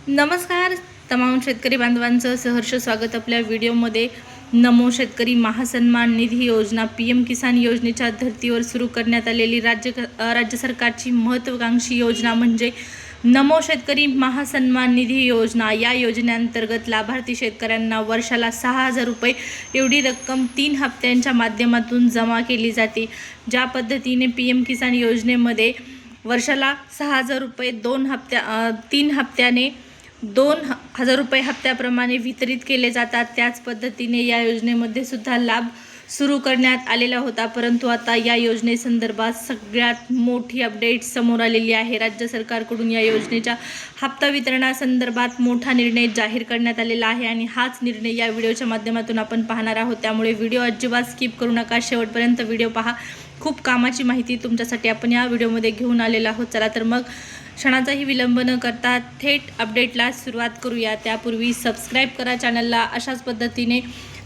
नमस्कार तमाम शेतकरी बांधवांचं सहर्ष स्वागत आपल्या व्हिडिओमध्ये। नमो शेतकरी महासन्मान निधी योजना PM किसान योजनेच्या धर्तीवर सुरू करण्यात आलेली राज्य सरकारची महत्त्वाकांक्षी योजना म्हणजे नमो शेतकरी महासन्मान निधी योजना। या योजनेअंतर्गत लाभार्थी शेतकऱ्यांना वर्षाला 6,000 रुपये एवढी रक्कम 3 हप्त्यांच्या माध्यमातून जमा केली जाते। ज्या पद्धतीने PM किसान योजनेमध्ये वर्षाला 6,000 रुपये 3 हप्त्याने 2,000 रुपये हप्त्याप्रमाणे वितरित केले जातात, त्याच पद्धतीने या योजनेमध्ये सुद्धा लाभ सुरू करण्यात आलेला होता। परंतु आता या योजनेसंदर्भात सगळ्यात मोठी अपडेट समोर आलेली आहे। राज्य सरकारकडून या योजनेच्या हप्ता वितरणासंदर्भात मोठा निर्णय जाहीर करण्यात आलेला आहे आणि हाच निर्णय या व्हिडिओच्या माध्यमातून आपण पाहणार आहोत। त्यामुळे व्हिडिओ अजिबात स्किप करू नका, शेवटपर्यंत व्हिडिओ पहा। खूप कामाची माहिती तुमच्यासाठी आपण या व्हिडिओमध्ये घेऊन आलेलो आहोत। चला तर मग क्षणाचाही विलंब न करता थेट अपडेटला सुरुवात करूया। त्यापूर्वी सबस्क्राईब करा चॅनलला। अशाच पद्धतीने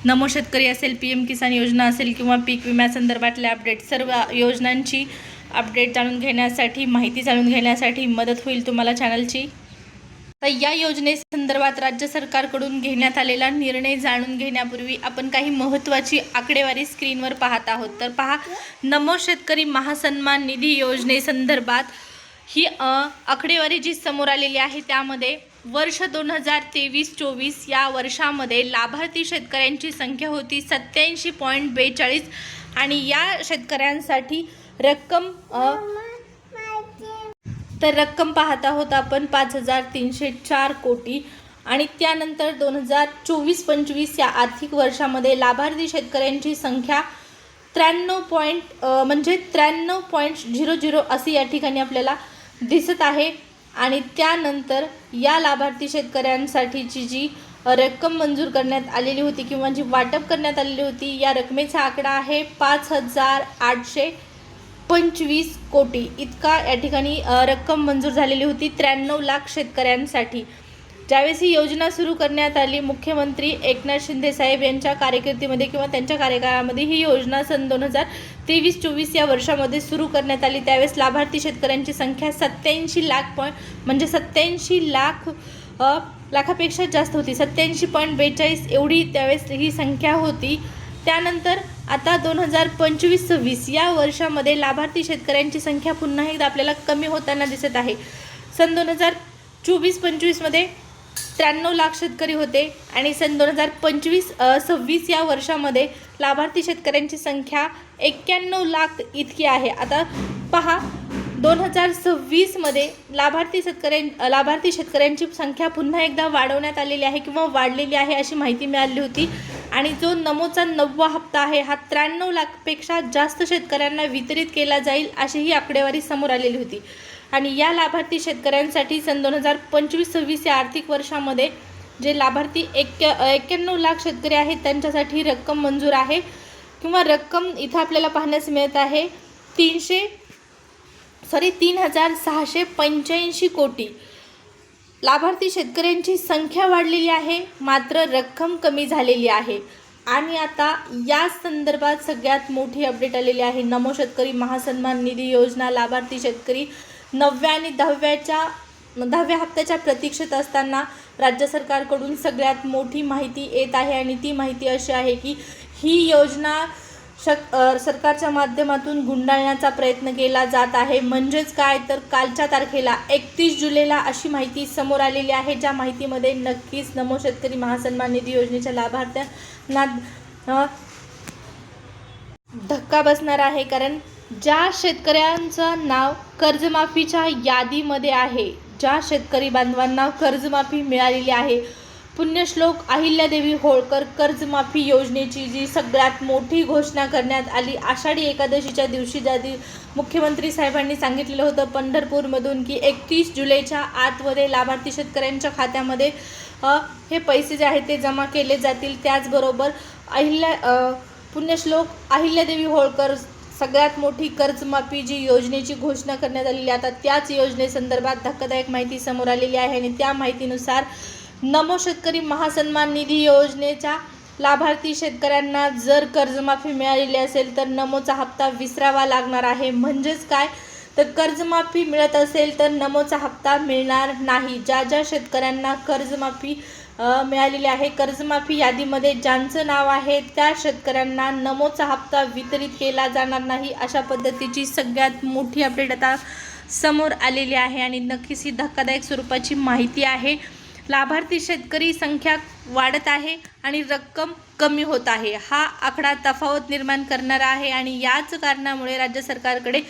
नमो शेतकरी असेल, PM किसान योजना असेल किंवा पीक विम्यासंदर्भातले अपडेट, सर्व योजनांची अपडेट जाणून घेण्यासाठी, माहिती जाणून घेण्यासाठी मदत होईल तुम्हाला चॅनलची। तर या योजनेसंदर्भात राज्य सरकारकडून घेण्यात आलेला निर्णय जाणून घेण्यापूर्वी आपण काही महत्त्वाची आकडेवारी स्क्रीनवर पाहत आहोत। तर पहा, नमो शेतकरी महासन्मान निधी योजनेसंदर्भात ही आकडेवारी जी समोर आलेली आहे त्यामध्ये वर्ष 2023-24 या वर्षामध्ये लाभार्थी शेतकऱ्यांची संख्या होती 87.42 आणि या शेतकऱ्यांसाठी रक्कम पाहत आहोत आपण 5,304 कोटी। आणि त्यानंतर 2024-25 या आर्थिक वर्षामध्ये लाभार्थी शेतकऱ्यांची संख्या 93.00 अशी या ठिकाणी आपल्याला दिसत आहे। आणि त्यानंतर या लाभार्थी शेतकऱ्यांसाठीची जी रक्कम मंजूर करण्यात आलेली होती किंवा जी वाटप करण्यात आलेली होती, या रकमेचा आकडा आहे 5,825 कोटी इतका या ठिकाणी रक्कम मंजूर झालेली होती 93 लाख शेतकऱ्यांसाठी। ज्यावेळेस ही योजना सुरू करण्यात आली, मुख्यमंत्री एकनाथ शिंदे साहेब यांच्या कारकिर्दीमध्ये किंवा त्यांच्या कार्यकाळामध्ये ही योजना सन 2023-24 या वर्षामध्ये सुरू करण्यात आली। त्यावेळेस लाभार्थी शेतकऱ्यांची संख्या 87 लाख म्हणजे 87 लाखापेक्षा जास्त होती, 87.42 एवढी त्यावेळेस ही संख्या होती। त्यानंतर आता 2025-26 या वर्षामध्ये लाभार्थी शेतकऱ्यांची संख्या पुन्हा एकदा आपल्याला कमी होताना दिसत आहे। सन 2024-25 मध्ये 93 लाख शेतकरी होते आणि सन 2025-26 या वर्षामध्ये लाभार्थी शेतकऱ्यांची संख्या 91 लाख इतकी आहे। आता पहा, 2026 मध्ये लाभार्थी शेतकऱ्यांची संख्या पुन्हा एकदा वाढवण्यात आलेली आहे किंवा वाढलेली आहे अशी माहिती मिळाली होती। आणि जो नमोचा 9वा हप्ता आहे हा 93 लाखपेक्षा जास्त शेतकऱ्यांना वितरित केला जाईल अशी ही आकडेवारी समोर आलेली होती। आणि या लाभार्थी शेतकऱ्यांसाठी सन 2025-26 या आर्थिक वर्षामध्ये जे लाभार्थी 91 लाख शेतकरी आहेत त्यांच्यासाठी रक्कम मंजूर आहे किंवा रक्कम इथं आपल्याला पाहण्यास मिळत आहे 3,685 कोटी। लाभार्थी शेतकऱ्यांची संख्या वाढलेली आहे, मात्र रक्कम कमी झालेली आहे। आणि आता या संदर्भात सगळ्यात मोठी अपडेट आलेली आहे। नमो शेतकरी महासन्मान निधी योजना लाभार्थी शेतकरी 9व्या आणि 10व्या हप्त्याच्या प्रतीक्षेत असताना राज्य सरकारकडून सगळ्यात मोठी माहिती येत आहे आणि ती माहिती अशी आहे की ही योजना सरकारच्या माध्यमातून गुंडाळण्याचा प्रयत्न केला जात आहे। म्हणजेच काय तर कालच्या तारखेला 31 जुलैला अशी माहिती समोर आलेली आहे, ज्या माहितीमध्ये नक्कीच नमो शेतकरी महासन्मान निधी योजनेच्या लाभार्थ्यांना धक्का बसणार आहे। कारण ज्या शेतकऱ्यांचं नाव कर्जमाफीच्या यादीमध्ये आहे, ज्या शेतकरी बांधवांना कर्जमाफी मिळालेली आहे, पुण्यश्लोक अहिल्यादेवी होळकर कर्जमाफी योजनेची जी सगळ्यात मोठी घोषणा करण्यात आली आषाढी एकादशीच्या दिवशी, ज्या मुख्यमंत्री साहेबांनी सांगितलेलं होतं पंढरपूरमधून की 31 जुलैच्या आतमध्ये लाभार्थी शेतकऱ्यांच्या खात्यामध्ये हे पैसे जे आहेत ते जमा केले जातील। त्याचबरोबर पुण्यश्लोक अहिल्यादेवी होळकर सगळ्यात मोठी कर्जमाफी जी योजनेची घोषणा करण्यात आलेली, आता त्याच योजनेसंदर्भात धक्कादायक माहिती समोर आलेली आहे। आणि त्या माहितीनुसार नमो शेतकरी महासन्मान निधी योजनेच्या लाभार्थी शेतकऱ्यांना जर कर्जमाफी मिळालेली असेल तर नमोचा हप्ता विसरावा लागणार आहे। म्हणजेच काय तर कर्जमाफी मिळत असेल तर नमोचा हप्ता मिळणार नाही. ज्या शेतकऱ्यांना कर्जमाफी मिळालेली आहे, कर्जमाफी यादीमध्ये ज्यांचं नाव आहे त्या शेतकऱ्यांना नमोचा हप्ता वितरित केला जाणार नाही. अशा पद्धतीची सगळ्यात मोठी अपडेट आता समोर आलेली आहे आणि नक्कीच ही धक्कादायक स्वरूपाची माहिती आहे. लाभार्थी शेतकरी संख्या वाढत आहे आणि रक्कम कमी होत आहे. हा आकडा तफावत निर्माण करणारा आहे आणि याच कारणामुळे राज्य सरकारकडे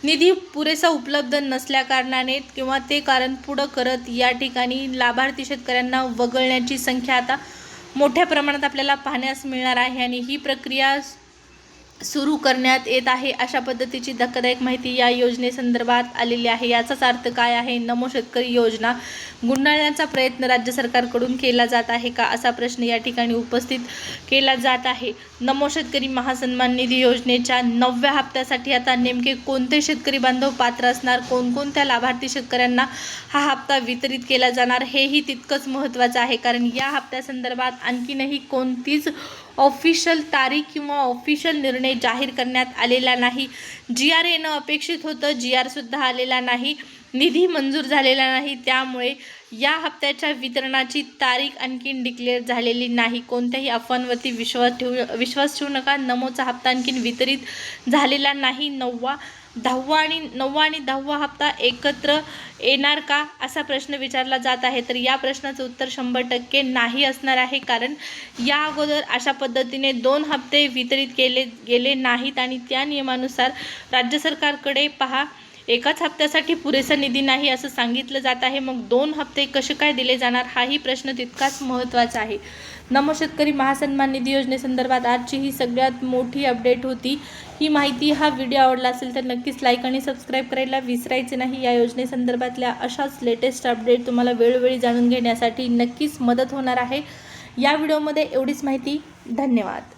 निधी पुरेसा उपलब्ध नसल्या कारणाने किंवा ते कारण पुढं करत या ठिकाणी लाभार्थी शेतकऱ्यांना वगळण्याची संख्या आता मोठ्या प्रमाणात आपल्याला पाहण्यास मिळणार आहे आणि ही प्रक्रिया सुरू करण्यात येत आहे. अशा पद्धतीची धक्कादायक माहिती या योजनेसंदर्भात आलेली आहे. याचाच अर्थ काय आहे? नमो शेतकरी योजना गुंडाळण्याचा प्रयत्न राज्य सरकारकडून केला जात आहे का, असा प्रश्न या ठिकाणी उपस्थित केला जात आहे. नमो शेतकरी महासन्मान निधी योजनेच्या 9व्या हप्त्यासाठी आता नेमके कोणते शेतकरी बांधव पात्र असणार, कोणकोणत्या लाभार्थी शेतकऱ्यांना हा हप्ता वितरित केला जाणार, हेही तितकंच महत्त्वाचं आहे. कारण या हप्त्यासंदर्भात आणखीनही कोणतीच ऑफिशियल तारीख किंवा ऑफिशियल निर्णय जाहीर करण्यात आलेला नाही. GR येणं अपेक्षित होतं, GR सुद्धा आलेला नाही, निधी मंजूर झालेला नाही. त्यामुळे या हप्त्याच्या वितरणाची तारीख आणखीन डिक्लेअर झालेली नाही. कोणत्याही अफवांवरती विश्वास ठेवू नका. नमोचा हप्ता आणखीन वितरित झालेला नाही. 9वा आणि 10वा हप्ता एकत्र येणार का, असा प्रश्न विचारला जात आहे. तर या प्रश्नाचं उत्तर 100% नाही असणार आहे. कारण या अगोदर अशा पद्धतीने 2 हप्ते वितरित केले गेले नाहीत आणि त्या नियमानुसार राज्य सरकारकडे पहा एकाच हप्त्यासाठी पुरेसा निधी नाही असं सांगितलं जात आहे. मग 2 हप्ते कसे काय दिले जाणार, हाही प्रश्न तितकाच महत्त्वाचा आहे. नमो शेतकरी महासन्मान निधी योजनेसंदर्भात आजची ही सगळ्यात मोठी अपडेट होती. ही माहिती, हा व्हिडिओ आवडला असेल तर नक्कीच लाईक आणि सबस्क्राईब करायला विसरायचे नाही. या योजनेसंदर्भातल्या अशाच लेटेस्ट अपडेट तुम्हाला वेळोवेळी जाणून घेण्यासाठी नक्कीच मदत होणार आहे. या व्हिडिओमध्ये एवढीच माहिती. धन्यवाद.